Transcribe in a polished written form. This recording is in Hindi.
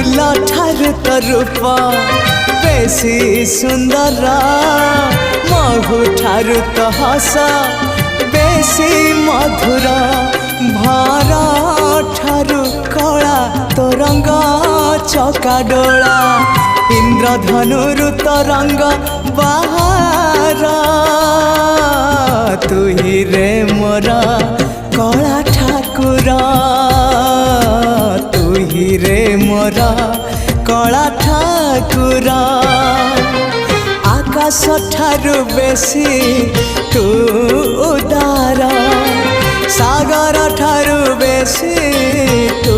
फूल ठारू तो रूप बेसी सुंदर महु ठारू तो हस बेसी मधुर भरा ठारू कला तो रंग चका डोला इंद्रधनुरु तो रंग बाहर तू ही रे मोरा कला ठाकुर तू ही रे मोरा कला ठाकुर आकाश ठारू बेसी तू उदार सागर ठारू बेसी तू